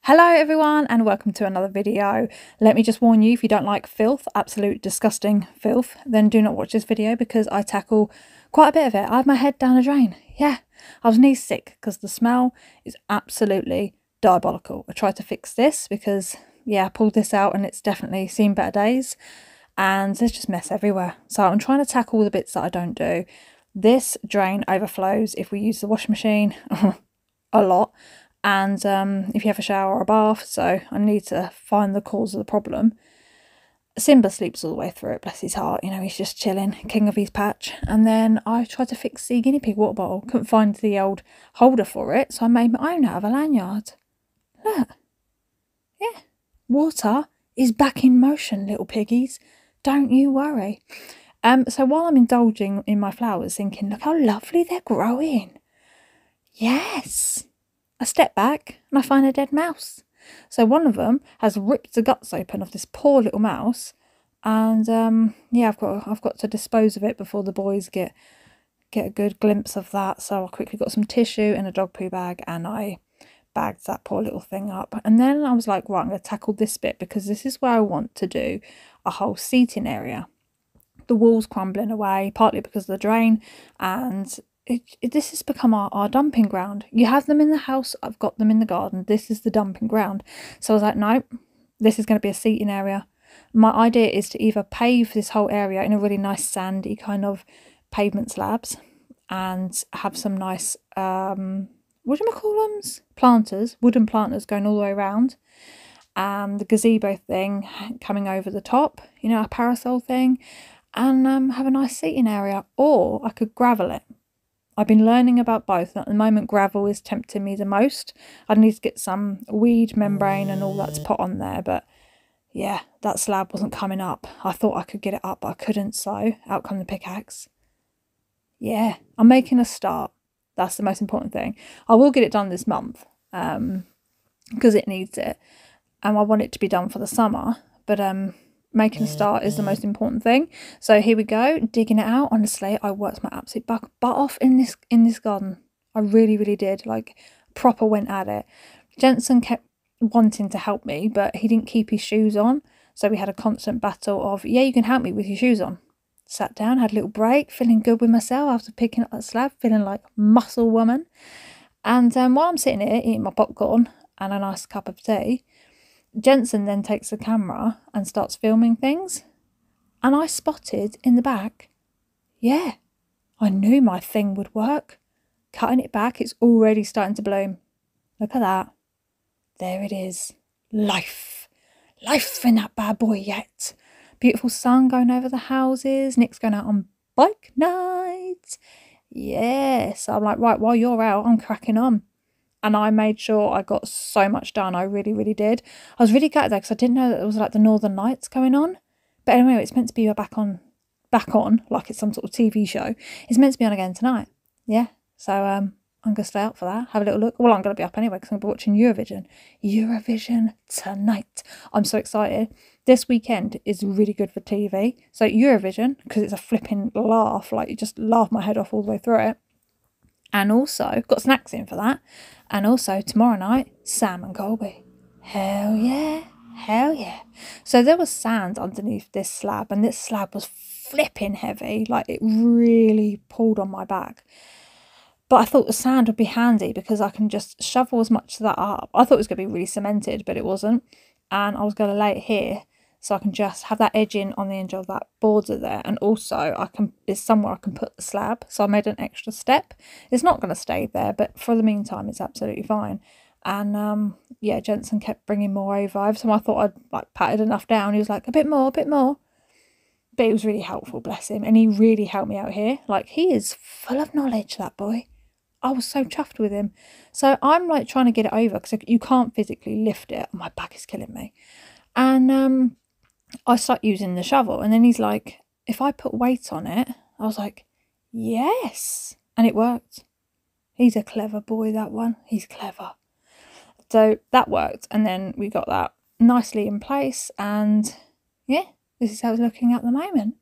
Hello everyone and welcome to another video. Let me just warn you, if you don't like filth, absolute disgusting filth, then do not watch this video because I tackle quite a bit of it. I had my head down a drain. Yeah, I was knee sick because the smell is absolutely diabolical. I tried to fix this because, yeah, I pulled this out and it's definitely seen better days and there's just mess everywhere. So I'm trying to tackle the bits that I don't do. This drain overflows if we use the washing machine a lot. And if you have a shower or a bath, so I need to find the cause of the problem. Simba sleeps all the way through it, bless his heart, you know, he's just chilling, king of his patch. And then I tried to fix the guinea pig water bottle, couldn't find the old holder for it, so I made my own out of a lanyard. Look, yeah, water is back in motion, little piggies, don't you worry. So while I'm indulging in my flowers, thinking, look how lovely they're growing. Yes. I step back and I find a dead mouse. So one of them has ripped the guts open of this poor little mouse, and yeah, I've got to dispose of it before the boys get a good glimpse of that. So I quickly got some tissue in a dog poo bag and I bagged that poor little thing up. And then I was like, right, I'm going to tackle this bit because this is where I want to do a whole seating area. The walls crumbling away, partly because of the drain, and this has become our dumping ground. You have them in the house, I've got them in the garden. This is the dumping ground. So I was like, no, this is going to be a seating area. My idea is to either pave this whole area in a really nice sandy kind of pavement slabs and have some nice, whatchamacallums? Planters, wooden planters going all the way around. The gazebo thing coming over the top, you know, a parasol thing, and have a nice seating area. Or I could gravel it. I've been learning about both. At the moment, gravel is tempting me the most. I'd need to get some weed membrane and all that to put on there. But yeah, that slab wasn't coming up. I thought I could get it up, but I couldn't. So out come the pickaxe. Yeah, I'm making a start. That's the most important thing. I will get it done this month because it needs it. And I want it to be done for the summer. But making a start is the most important thing. So here we go, digging it out. Honestly, I worked my absolute butt off in this garden. I really did. Like, proper went at it. Jensen kept wanting to help me, but he didn't keep his shoes on. So we had a constant battle of, yeah, you can help me with your shoes on. Sat down, had a little break, feeling good with myself after picking up that slab, feeling like muscle woman. And while I'm sitting here eating my popcorn and a nice cup of tea, Jensen then takes the camera and starts filming things. And I spotted in the back, yeah, I knew my thing would work. Cutting it back, it's already starting to bloom. Look at that. There it is. Life. Life in that bad boy yet. Beautiful sun going over the houses. Nick's going out on bike night. Yes. So I'm like, right, while you're out, I'm cracking on. And I made sure I got so much done. I really did. I was really gutted though because I didn't know that it was like the Northern Lights going on. But anyway, it's meant to be back on, like it's some sort of TV show. It's meant to be on again tonight. Yeah. So I'm going to stay out for that. Have a little look. Well, I'm going to be up anyway because I'm going to be watching Eurovision. Eurovision tonight. I'm so excited. This weekend is really good for TV. So Eurovision, because it's a flipping laugh. Like, you just laugh my head off all the way through it. And also, got snacks in for that. And also, tomorrow night, Sam and Colby. Hell yeah. Hell yeah. So there was sand underneath this slab. And this slab was flipping heavy. Like, it really pulled on my back. But I thought the sand would be handy because I can just shovel as much of that up. I thought it was going to be really cemented, but it wasn't. And I was going to lay it here so I can just have that edging on the edge of that border there. And also, it's somewhere I can put the slab. So I made an extra step. It's not going to stay there, but for the meantime, it's absolutely fine. And yeah, Jensen kept bringing more over. Every time I thought I'd like patted enough down, he was like, a bit more, a bit more. But it was really helpful, bless him. And he really helped me out here. Like, he is full of knowledge, that boy. I was so chuffed with him. So I'm like trying to get it over because you can't physically lift it. My back is killing me. And I start using the shovel. And then he's like, if I put weight on it, I was like, yes. And it worked. He's a clever boy, that one. He's clever. So that worked. And then we got that nicely in place. And yeah, this is how it's looking at the moment.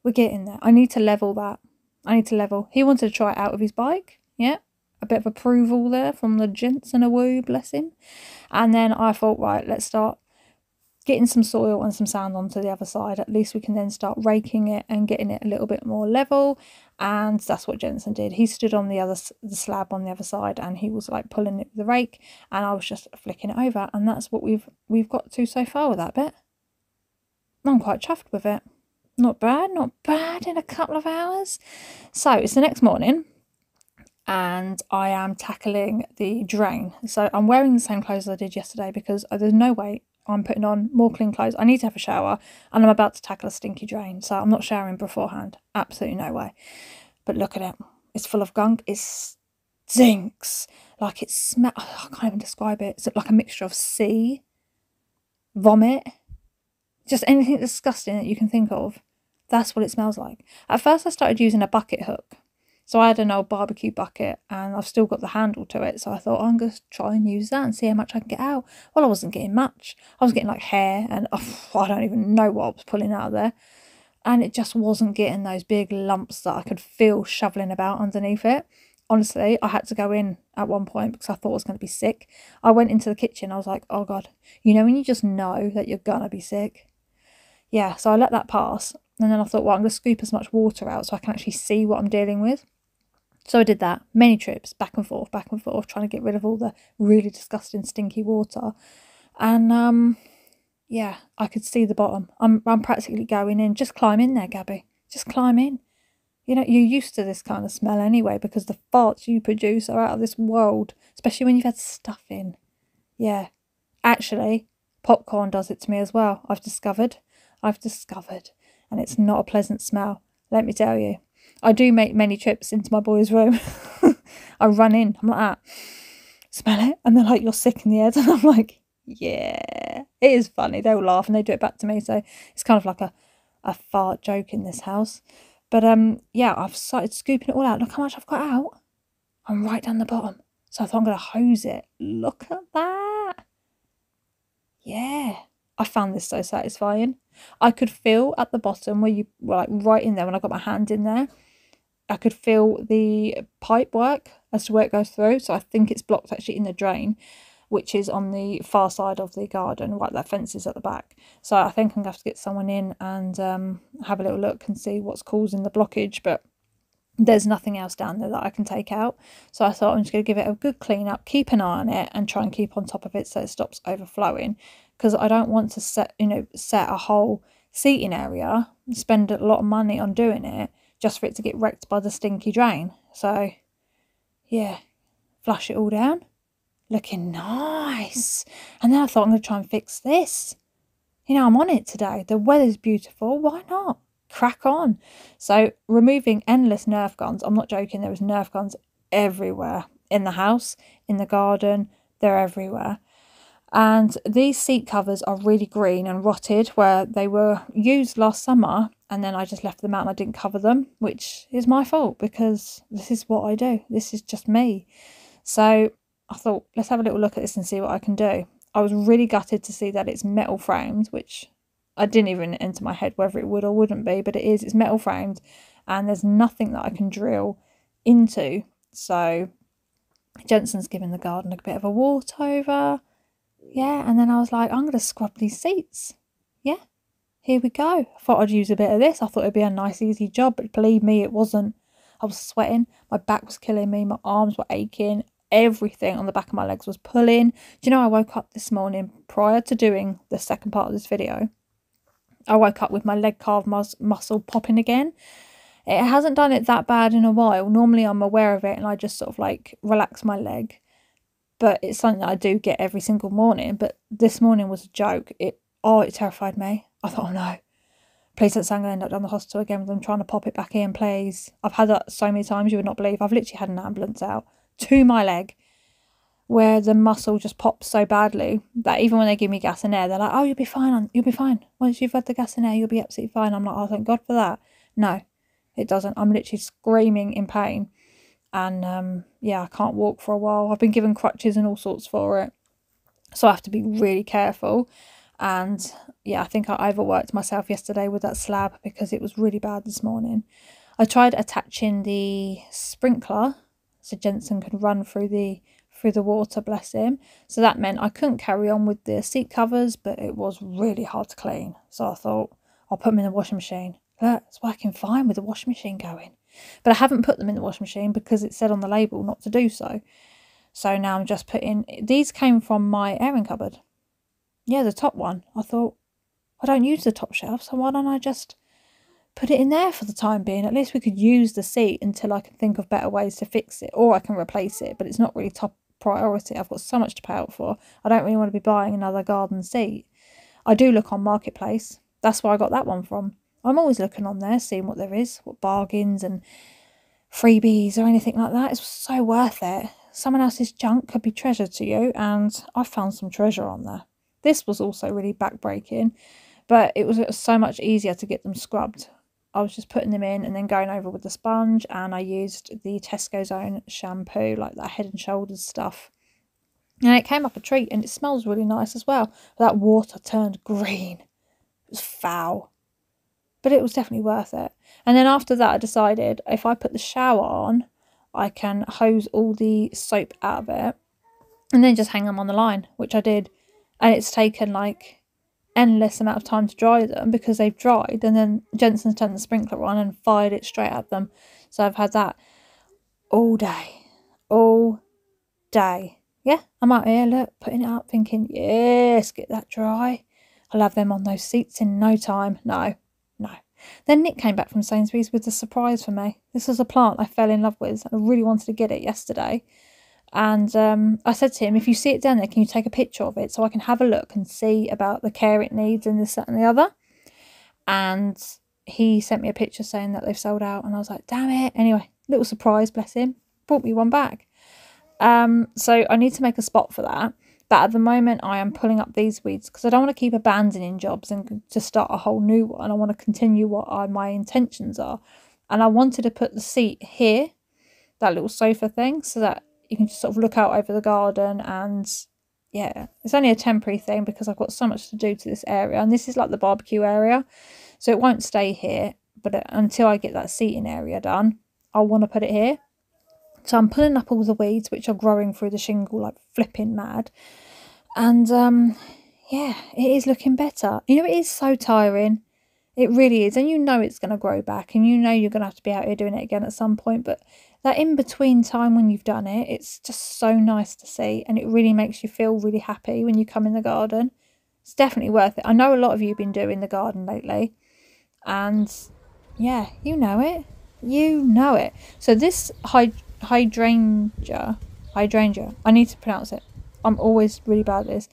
We're getting there. I need to level that. I need to level. He wanted to try it out with his bike. Yeah. a bit of approval there from the Jensen Awoo, bless him. And then I thought, right, let's start getting some soil and some sand onto the other side. At least we can then start raking it and getting it a little bit more level. And that's what Jensen did. He stood on the slab on the other side, and he was like pulling it with the rake, and I was just flicking it over. And that's what we've got to so far with that bit. I'm quite chuffed with it. Not bad in a couple of hours. So it's the next morning, and I am tackling the drain. So I'm wearing the same clothes as I did yesterday because there's no way I'm putting on more clean clothes. I need to have a shower, and I'm about to tackle a stinky drain. So I'm not showering beforehand. Absolutely no way. But look at it. It's full of gunk. It stinks. Like it smells. I can't even describe it. It's like a mixture of sea, vomit, just anything disgusting that you can think of. That's what it smells like. At first I started using a bucket hook. So I had an old barbecue bucket, and I've still got the handle to it. So I thought, I'm going to try and use that and see how much I can get out. Well, I wasn't getting much. I was getting like hair, and I don't even know what I was pulling out of there. And it just wasn't getting those big lumps that I could feel shoveling about underneath it. Honestly, I had to go in at one point because I thought I was going to be sick. I went into the kitchen. I was like, oh God. You know when you just know that you're going to be sick? Yeah, so I let that pass. And then I thought, well, I'm going to scoop as much water out so I can actually see what I'm dealing with. So I did that, many trips, back and forth, trying to get rid of all the really disgusting, stinky water. And, yeah, I could see the bottom. I'm practically going in. Just climb in there, Gabby. Just climb in. You know, you're used to this kind of smell anyway because the farts you produce are out of this world, especially when you've had stuff in. Yeah. Actually, popcorn does it to me as well, I've discovered. And it's not a pleasant smell, let me tell you. I do make many trips into my boys' room. I run in, I'm like that. Smell it? And they're like, you're sick in the head. And I'm like, yeah. It is funny. They'll laugh and they do it back to me. So it's kind of like a fart joke in this house. But yeah, I've started scooping it all out. Look how much I've got out. I'm right down the bottom. So I thought I'm going to hose it. Look at that. Yeah. I found this so satisfying. I could feel at the bottom where you were like right in there when I got my hand in there. I could feel the pipe work as to where it goes through. So I think it's blocked actually in the drain, which is on the far side of the garden, right, that fence is at the back. So I think I'm going to have to get someone in and have a little look and see what's causing the blockage. But there's nothing else down there that I can take out. So I thought I'm just going to give it a good clean up, keep an eye on it and try and keep on top of it so it stops overflowing. Because I don't want to set a whole seating area, spend a lot of money on doing it, just for it to get wrecked by the stinky drain. So, yeah, flush it all down. Looking nice. And then I thought I'm going to try and fix this. You know, I'm on it today. The weather's beautiful. Why not? Crack on. So, removing endless Nerf guns. I'm not joking. There was Nerf guns everywhere. In the house, in the garden. They're everywhere. And these seat covers are really green and rotted where they were used last summer, and then I just left them out and I didn't cover them, which is my fault because this is what I do. This is just me. So I thought, let's have a little look at this and see what I can do. I was really gutted to see that it's metal framed, which I didn't even enter my head whether it would or wouldn't be, but it is. It's metal framed and there's nothing that I can drill into. So Jensen's given the garden a bit of a wart over. Yeah, and then I was like, I'm going to scrub these seats. Yeah, here we go. I thought I'd use a bit of this. I thought it'd be a nice, easy job, but believe me, it wasn't. I was sweating. My back was killing me. My arms were aching. Everything on the back of my legs was pulling. Do you know, I woke up this morning prior to doing the second part of this video. I woke up with my leg calf muscle popping again. It hasn't done it that bad in a while. Normally I'm aware of it and I just sort of like relax my leg. But it's something that I do get every single morning. But this morning was a joke. It terrified me. I thought, oh no, please don't say I'm going to end up down the hospital again with them trying to pop it back in, please. I've had that so many times you would not believe. I've literally had an ambulance out to my leg where the muscle just pops so badly that even when they give me gas and air, they're like, oh, you'll be fine. You'll be fine. Once you've had the gas and air, you'll be absolutely fine. I'm like, oh, thank God for that. No, it doesn't. I'm literally screaming in pain. And yeah, I can't walk for a while. I've been given crutches and all sorts for it. So I have to be really careful. And yeah, I think I overworked myself yesterday with that slab because it was really bad this morning. I tried attaching the sprinkler so Jensen could run through the water, bless him. So that meant I couldn't carry on with the seat covers, but it was really hard to clean. So I thought, I'll put them in the washing machine. Look, it's working fine with the washing machine going. But I haven't put them in the washing machine because it said on the label not to do so. So now I'm just putting... These came from my airing cupboard. Yeah, the top one. I thought, I don't use the top shelf, so why don't I just put it in there for the time being? At least we could use the seat until I can think of better ways to fix it. Or I can replace it, but it's not really top priority. I've got so much to pay out for. I don't really want to be buying another garden seat. I do look on Marketplace. That's where I got that one from. I'm always looking on there, seeing what there is, what bargains and freebies or anything like that. It's so worth it. Someone else's junk could be treasure to you, and I found some treasure on there. This was also really backbreaking, but it was so much easier to get them scrubbed. I was just putting them in and then going over with the sponge, and I used the Tesco's own shampoo, like that Head and Shoulders stuff. And it came up a treat, and it smells really nice as well. That water turned green. It was foul. But it was definitely worth it. And then after that, I decided if I put the shower on, I can hose all the soap out of it and then just hang them on the line, which I did. And it's taken like endless amount of time to dry them because they've dried. And then Jensen's turned the sprinkler on and fired it straight at them. So I've had that all day. All day. Yeah, I'm out here, look, putting it up, thinking, yes, get that dry. I'll have them on those seats in no time. No. Then Nick came back from Sainsbury's with a surprise for me. This was a plant I fell in love with. I really wanted to get it yesterday. And I said to him, if you see it down there, can you take a picture of it so I can have a look and see about the care it needs and this, that and the other? And he sent me a picture saying that they've sold out. And I was like, damn it. Anyway, little surprise, bless him. Brought me one back. So I need to make a spot for that. But at the moment, I am pulling up these weeds because I don't want to keep abandoning jobs and to start a whole new one. I want to continue what my intentions are. And I wanted to put the seat here, that little sofa thing, so that you can just sort of look out over the garden. And yeah, it's only a temporary thing because I've got so much to do to this area. And this is like the barbecue area. So it won't stay here. But until I get that seating area done, I want to put it here. So I'm pulling up all the weeds, which are growing through the shingle like flipping mad. And yeah, it is looking better. You know, it is so tiring. It really is. And you know it's going to grow back. And you know you're going to have to be out here doing it again at some point. But that in-between time when you've done it, it's just so nice to see. And it really makes you feel really happy when you come in the garden. It's definitely worth it. I know a lot of you have been doing the garden lately. And yeah, you know it. You know it. So this hydrangea, I need to pronounce it. I'm always really bad at this.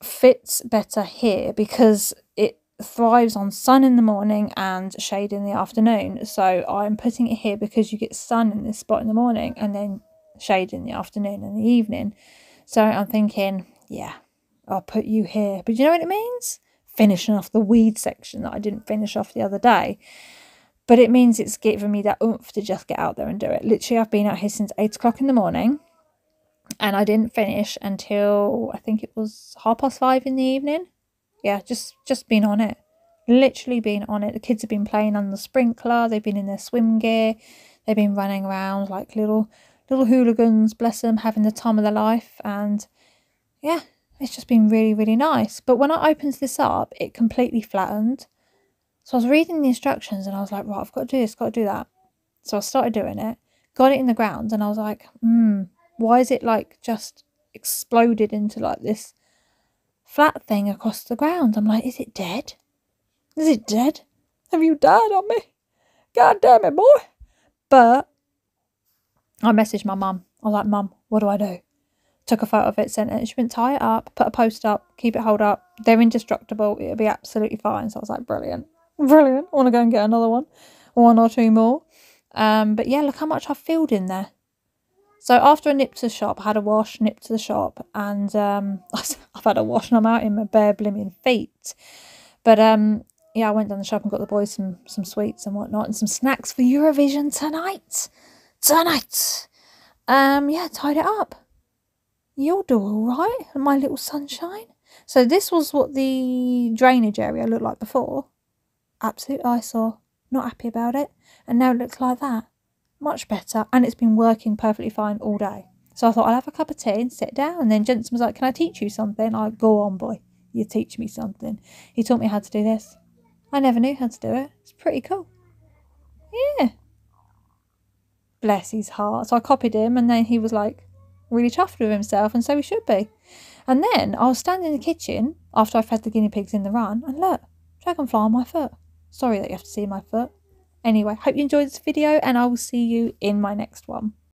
Fits better here because it thrives on sun in the morning and shade in the afternoon. So I'm putting it here because you get sun in this spot in the morning and then shade in the afternoon and the evening. So I'm thinking, yeah, I'll put you here. But you know what it means? Finishing off the weed section that I didn't finish off the other day. But it means it's given me that oomph to just get out there and do it. Literally, I've been out here since 8 o'clock in the morning. And I didn't finish until, I think it was 5:30 in the evening. Yeah, just been on it. Literally been on it. The kids have been playing on the sprinkler. They've been in their swim gear. They've been running around like little hooligans, bless them, having the time of their life. And yeah, it's just been really, really nice. But when I opened this up, it completely flattened. So I was reading the instructions and I was like, right, I've got to do this, got to do that. So I started doing it, got it in the ground, and I was like, why is it like just exploded into like this flat thing across the ground? I'm like, is it dead? Is it dead? Have you died on me? God damn it, boy. But I messaged my mum. I was like, Mum, what do I do? Took a photo of it, sent it. She went, tie it up, put a post up, keep it hold up. They're indestructible. It'll be absolutely fine. So I was like, brilliant. Brilliant. I want to go and get another one. 1 or 2 more. But yeah, look how much I've filled in there. So after I nipped to the shop, I had a wash, nipped to the shop, and I've had a wash and I'm out in my bare blimmin' feet. But yeah, I went down the shop and got the boys some sweets and whatnot and some snacks for Eurovision tonight. Yeah, tied it up. You'll do all right, my little sunshine. So this was what the drainage area looked like before. Absolute eyesore. Not happy about it. And now it looks like that. much better, and it's been working perfectly fine all day. So I thought I'll have a cup of tea and sit down. And then Jensen was like, can I teach you something? I go on, boy, you teach me something. He taught me how to do this. I never knew how to do it. It's pretty cool. Yeah. Bless his heart. So I copied him, and then he was like really chuffed with himself, and so he should be. And then I was standing in the kitchen after I fed the guinea pigs in the run, and look, dragonfly on my foot. Sorry that you have to see my foot. Anyway, hope you enjoyed this video, and I will see you in my next one.